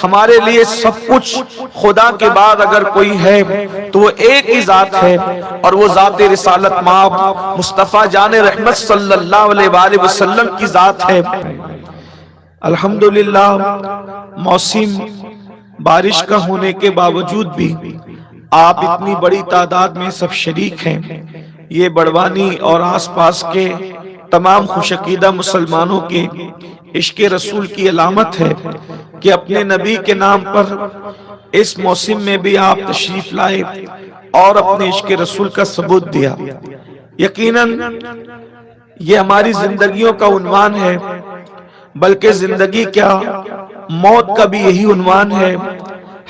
ہمارے لیے سب کچھ خدا کے بعد اگر کوئی ہے تو وہ ایک ہی ذات ہے، اور وہ ذات رسالت مآب مصطفیٰ جان رحمت صلی اللہ علیہ وآلہ وسلم کی ذات ہے۔ الحمدللہ موسم بارش کا ہونے کے باوجود بھی آپ اتنی بڑی تعداد میں سب شریک ہیں، یہ بڑوانی اور آس پاس کے تمام خوش عقیدہ مسلمانوں کے عشق رسول کی علامت ہے کہ اپنے نبی کے نام پر اس موسم میں بھی آپ تشریف لائے اور اپنے عشق رسول کا ثبوت دیا۔ یقیناً یہ ہماری زندگیوں کا عنوان ہے، بلکہ زندگی کیا موت کا بھی یہی عنوان ہے،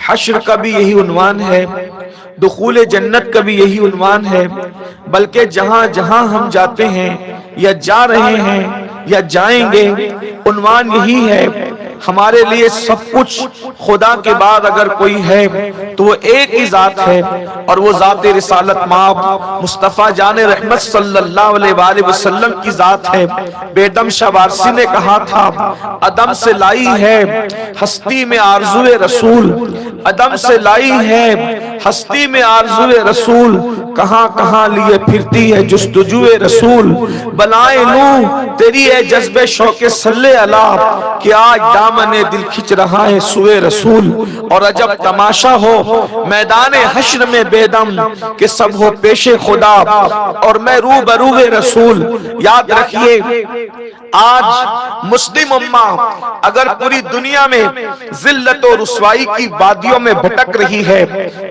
حشر کا بھی یہی عنوان ہے، دخول جنت کا بھی یہی عنوان ہے، بلکہ جہاں جہاں ہم جاتے ہیں یا جا رہے ہیں یا جائیں گے عنوان یہی ہے۔ ہمارے لیے سب کچھ خدا کے بعد اگر کوئی ہے تو وہ ایک ہی ذات ہے، اور وہ ذات رسالت مآب مصطفیٰ جان رحمت صلی اللہ علیہ وآلہ وسلم کی ذات ہے۔ بیدم شاہ وارسی نے کہا تھا عدم سے لائی ہے ہستی میں آرزوئے رسول، عدم سے لائی ہے ہستی میں آرزوئے رسول، کہاں کہاں لیے پھرتی ہے جستجوئے رسول، بلائیں لوں تیری ہے جذب شوق صلی اللہ کہ آج دامن دل کھچ رہا ہے سوئے رسول۔ اور عجب تماشا ہو میدان حشر میں بیدم کہ سب ہو پیش خدا اور میں روبرو رسول۔ یاد رکھیے آج مسلم امہ اگر پوری دنیا میں ذلت و رسوائی کی وادیوں میں بھٹک رہی ہے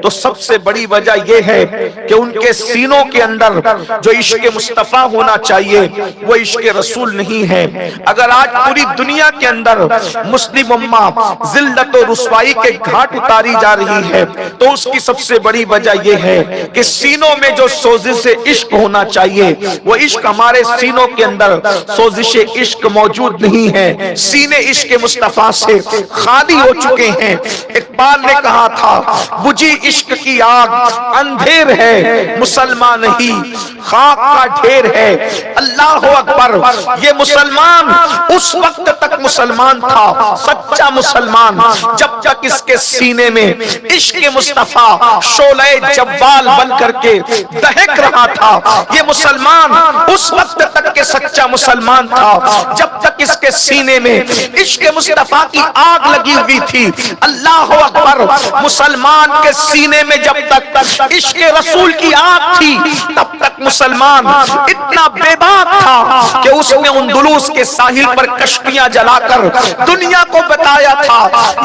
تو سب سے بڑی وجہ یہ ہے کہ ان کے سینوں کے اندر جو عشق مصطفیٰ ہونا چاہیے وہ عشق رسول نہیں ہے۔ اگر آج پوری دنیا کے اندر مسلم امہ ذلت و رسوائی کے گھاٹ اتاری جا رہی ہے تو اس کی سب سے بڑی وجہ یہ ہے کہ سینوں میں جو سوزش عشق ہونا چاہیے وہ عشق ہمارے سینوں کے اندر سوزش عشق موجود نہیں ہے، سینے عشق مصطفیٰ سے خالی ہو چکے ہیں۔ اقبال نے کہا تھا بجھی عشق کی آگ اندھیر ہے مسلمان نہیں خاک کا ڈھیر ہے۔ اللہ اکبر، یہ مسلمان اس وقت تک مسلمان تھا، سچا مسلمان، جب تک اس کے سینے میں عشق مصطفیٰ شعلہ جوال بن کر کے دہک رہا تھا۔ یہ مسلمان اس وقت تک کے سچا مسلمان تھا جب تک اس کے سینے میں عشق مصطفیٰ کی آگ لگی ہوئی تھی۔ اللہ اکبر، مسلمان کے سینے میں جب تک عشق رسول کی آگ تھی تب تک مسلمان اتنا بے باک تھا کہ اس نے اندلس کے ساحل پر کشتیاں جلا کر دنیا کو بتایا تھا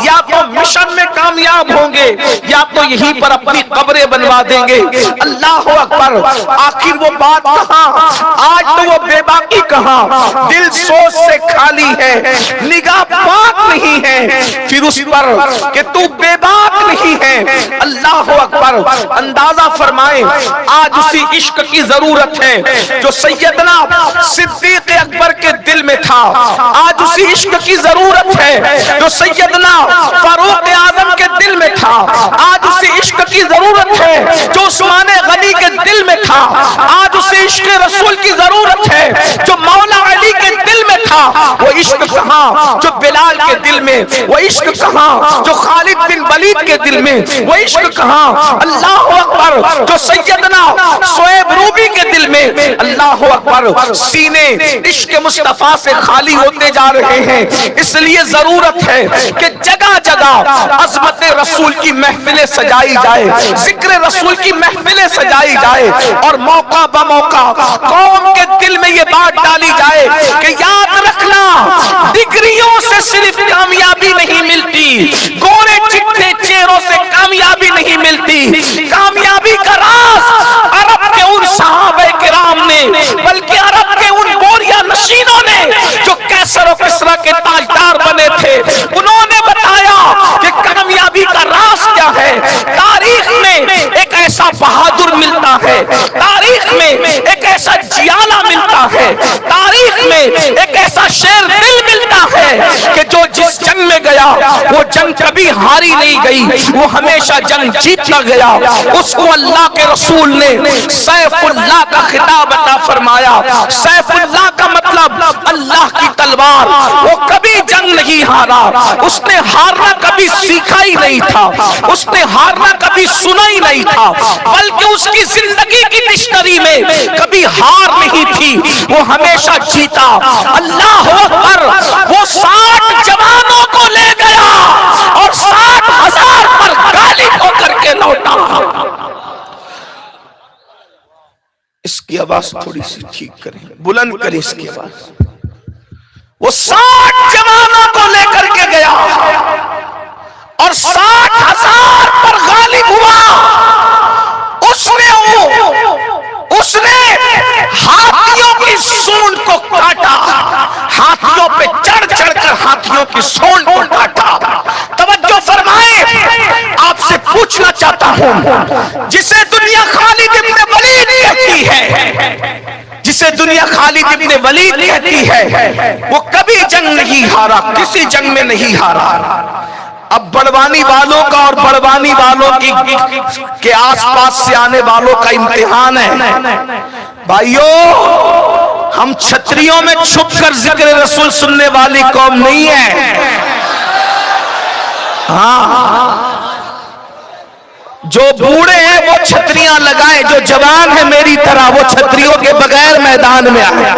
یا تو مشن میں کامیاب ہوں گے یا تو یہیں پر اپنی قبریں بنوا دیں گے۔ اللہ اکبر، آخر وہ بات کہاں، آج تو وہ بے باکی کہاں، دل سوچ سے خالی ہے، نگاہ پاک نہیں ہے، پھر اس پر کہ تو بے باک نہیں ہے۔ اللہ اکبر، اندازہ فرمائیں آج اسی عشق کی ضرورت ہے جو سیدنا صدیق اکبر کے دل میں تھا، آج اسی عشق کی ضرورت ہے جو سیدنا فاروق اعظم کے دل میں تھا، آج اسی عشق کی ضرورت ہے جو عثمان غنی کے دل میں تھا، آج اسی عشق رسول کی ضرورت ہے جو مولا علی کے دل میں تھا۔ وہ عشق کہاں جو بلال کے دل میں، وہ عشق کہاں جو خالد بن ولید کے دل میں، وہ عشق کہاں اللہ اکبر جو سیدنا شعیب رومی کے دل میں۔ اللہ اکبر، سینے عشق مصطفیٰ سے خالی ہوتے جا رہے ہیں، اس لیے ضرورت ہے کہ جگہ جگہ عظمت رسول کی محفلیں سجائی جائے، ذکر رسول کی محفلیں سجائی جائے، اور موقع بموقع قوم کے دل میں یہ بات ڈالی جائے کہ یاد رکھنا ڈگریوں سے صرف کامیابی نہیں ملتی، گورے چٹے چہروں سے کامیابی نہیں ملتی، کامیابی کا راز عرب کے ان صحابہ کرام نے، بلکہ عرب کے ان بوریا نشینوں نے جو کیسر و کسرا کے تاجدار بنے تھے، انہوں نے بتایا کہ کامیابی کا راز کیا ہے۔ تاریخ میں ایک ایسا بہادر ملتا ہے، تاریخ میں ایک ایسا جیالہ ملتا ہے، تاریخ میں ایک ایسا شیر دل ملتا ہے کہ جو جس جنگ میں گیا وہ جنگ کبھی ہاری نہیں گئی، وہ ہمیشہ جنگ جیتتا گیا۔ اس کو اللہ کے رسول نے سیف اللہ کا خطاب عطا فرمایا۔ سیف اللہ کا مطلب اللہ کی تلوار۔ وہ کبھی جنگ نہیں ہارا، اس نے ہارنا کبھی سیکھا ہی نہیں تھا، اس نے ہارنا کبھی سنا ہی نہیں تھا، بلکہ اس کی زندگی کی ڈکشنری میں کبھی ہار نہیں تھی، وہ ہمیشہ جیتا۔ اللہ اکبر! وہ 60 جوانوں کو لے گیا اور 60,000 پر غالب ہو کر کے لوٹا۔ اس کی آواز تھوڑی سی ٹھیک کریں، بلند کریں اس کی آواز۔ وہ 60 جوانوں کو لے کر کے گیا اور 60,000 پر غالب ہوا۔ اس نے ہاتھیوں کی سونڈ کو کاٹا، ہاتھیوں پہ چڑھ چڑھ کر ہاتھیوں کی سونڈ کو کاٹا۔ توجہ فرمائیں، آپ سے پوچھنا چاہتا ہوں، جسے دنیا خالد ابن ولید کہتی ہے، جسے دنیا خالد ابن ولید کہتی ہے، وہ کبھی جنگ نہیں ہارا، کسی جنگ میں نہیں ہارا۔ اب بڑوانی والوں کا اور بڑوانی والوں کے آس پاس سے آنے والوں کا امتحان ہے۔ بھائیو، ہم چھتریوں میں چھپ کر ذکر رسول سننے والی قوم نہیں ہے۔ ہاں، جو بوڑھے ہیں وہ چھتریاں لگائیں، جو جوان ہیں میری طرح وہ چھتریوں کے بغیر میدان میں آئے۔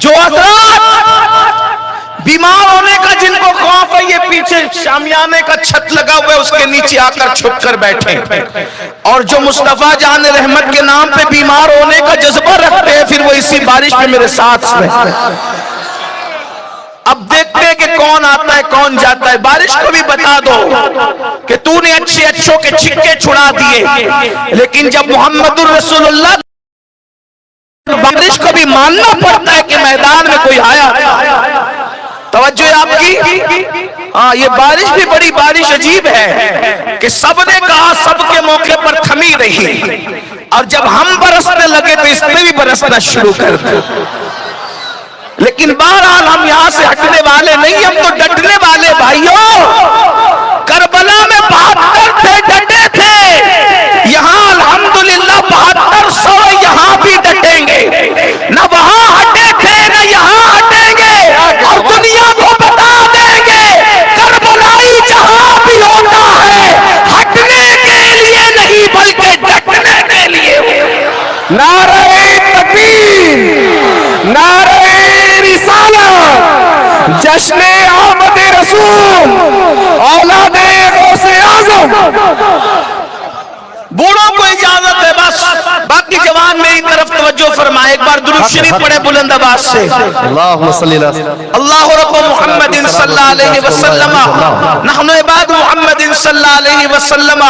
جو حضرات بیمار ہونے کا جن کو خوف ہے، یہ پیچھے شامیانے کا چھت لگا ہوا ہے، اس کے نیچے آ کر چھپ کر بیٹھے، اور جو مصطفیٰ جان رحمت کے نام پہ بیمار ہونے کا جذبہ رکھتے ہیں، پھر وہ اسی بارش میں میرے ساتھ میں۔ اب دیکھتے ہیں کہ کون آتا ہے کون جاتا ہے۔ بارش کو بھی بتا دو کہ تو نے اچھے اچھوں کے چھکے چھڑا دیے، لیکن جب محمد الرسول اللہ بارش کو بھی ماننا پڑتا ہے کہ میدان میں کوئی آیا۔ توجہ ہے آپ کی؟ ہاں، یہ بارش بھی بڑی بارش عجیب ہے کہ سب نے کہا، سب کے موقع پر تھمی رہی، اور جب ہم برسنے لگے تو اس نے بھی برسنا شروع کر دیا۔ لیکن بہرحال ہم یہاں سے ہٹنے والے نہیں، ہم تو ڈٹنے والے۔ بھائیوں، کربلا میں 72 تھے، ڈٹے تھے، یہاں الحمدللہ 7200 یہاں بھی ڈٹیں گے، نہ وہاں ہٹے تھے نہ یہاں ہٹیں گے، اور دنیا کو بتا دیں گے کربلائی جہاں بھی ہوتا ہے ہٹنے کے لیے نہیں بلکہ ڈٹنے کے لیے۔ نعرہ تکبیر، نعرہ رسالت، جشن آمد رسول، اولاد غوث اعظم۔ بوڑھوں کو اجازت ہے بس، باقی جوان میری طرف توجہ فرمائے۔ ایک بار درود شریف پڑھے بلند آواز سے، اللہم صلی اللہ اللہ رب محمد صلی اللہ علیہ وسلم، نحن عباد محمد صلی اللہ علیہ وسلم،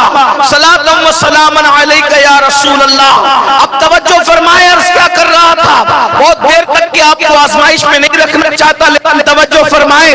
صلاۃ و سلام علیک یا رسول اللہ۔ اب توجہ فرمائے، عرض کیا کر رہا تھا، بہت دیر تک کہ آپ کو آزمائش میں نہیں رکھنا چاہتا، لیکن توجہ فرمائے،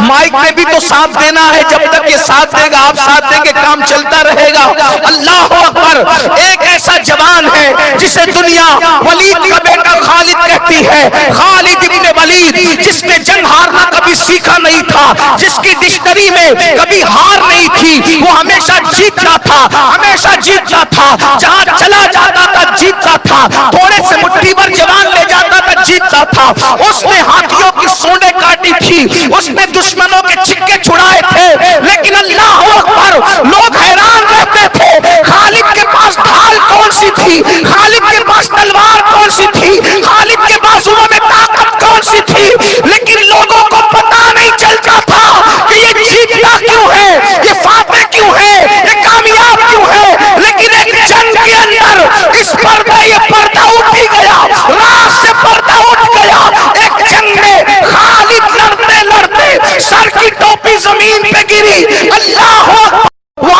مائک میں بھی تو ساتھ دینا ہے، جب تک یہ ساتھ دے گا، آپ ساتھ دیں گے، کام چلتا رہے گا۔ اللہ اکبر! ایک ایسا جوان ہے جسے دنیا ولید کا بیٹا خالد کہتی ہے، خالد ابن ولید، جس نے جنگ ہارنا کبھی سیکھا نہیں تھا، جس کی ڈکشنری میں کبھی ہار نہیں تھی، وہ ہمیشہ جیتتا تھا، ہمیشہ جیتتا تھا، جہاں چلا جاتا تھا جیتتا تھا، تھوڑے سے مٹھی بھر جوان لے جاتا تھا جیتتا تھا۔ اس نے ہاتھیوں کی سونڈیں کاٹی تھی، اس نے دشمنوں کے چھکے چھڑائے تھے، لیکن اللہ اکبر! لوگ حیران رہتے تھے، خالد کے پاس ڈھال کون سی تھی، خالد کے پاس تلوار کون سی تھی، خالد کے بازوؤں میں طاقت کون سی تھی، لیکن لوگوں کو پتا نہیں چلتا تھا کہ یہ جیتتا کیوں ہے، یہ فاتح کیوں ہے، یہ کامیاب کیوں ہے۔ لیکن ایک جنگ کے اندر اس پردہ، یہ پردہ اٹھ ہی گیا، راز سے پردہ اٹھ گیا۔ ایک جنگ میں خالد لڑتے لڑتے سر کی ٹوپی زمین پہ گری، اللہ اکبر! وہ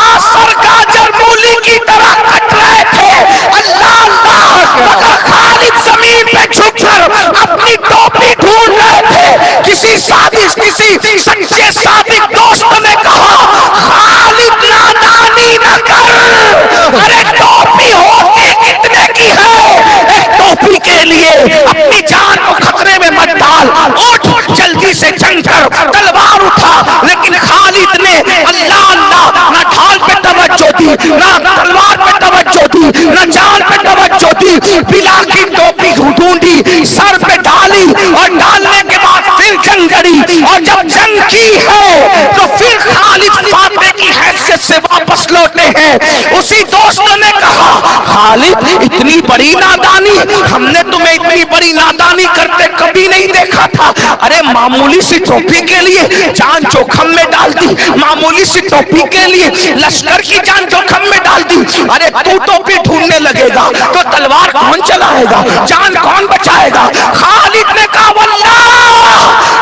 ڈھونڈی، سر پہ ڈالی، اور ڈالنے کے بعد پھر جنگ لڑی، اور جب جنگ کی ہے تو پھر خالد فاتح کی حیثیت سے واپس لوٹے ہیں۔ اسی دوست نے کہا خالد اتنی بڑی نادانی، ہم نے تمہیں اتنی بڑی نادانی کرتے کبھی نہیں دیکھا تھا۔ ارے معمولی سی ٹوپی کے لیے جان جوخم میں ڈال دی، معمولی سی ٹوپی کے لیے لشکر کی جان جوخم میں ڈال دی۔ ارے تو ٹوپی ڈھونڈنے لگے گا تو تلوار کون چلائے گا، جان کون بچائے گا؟ خالد نے کہا واللہ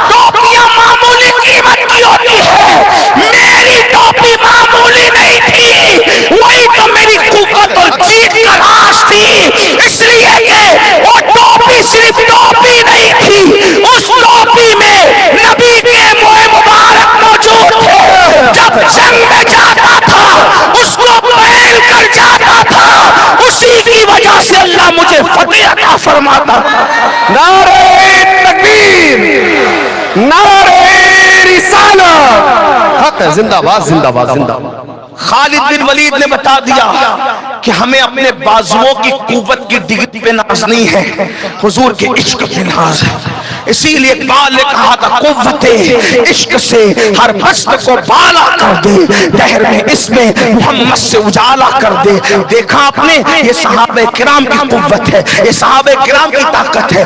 ٹوپیاں معمولی قیمت کی ہوتی ہے، میری ٹوپی معمولی نہیں تھی، وہی تو میری قوت اور جیت کا راز تھی، اس لیے کہ وہ ٹوپی صرف ٹوپی نہیں تھی، اس ٹوپی میں نبی کے موئے مبارک موجود تھے، جب جنگ میں جاتا تھا اس کو پہن کر جاتا تھا، اسی کی وجہ سے اللہ مجھے فتح عطا فرماتا۔ نعرہ تکبیر، نعرہ رسالت، حق ہے، زندہ باد زندہ باد زندہ باد۔ خالد بن ولید نے بتا دیا کہ ہمیں اپنے بازوؤں کی قوت کی ڈگری پہ ناز نہیں ہے، حضور کے عشق پہ ناز ہے۔ اسی لیے اقبال نے کہا تھا قوت عشق سے ہر مست کو بالا کر دے، دہر میں اس میں محمد سے اجالا کر دے۔ دیکھا آپ نے، یہ صحابہ کرام کی قوت ہے، یہ صحابہ کرام کی طاقت ہے۔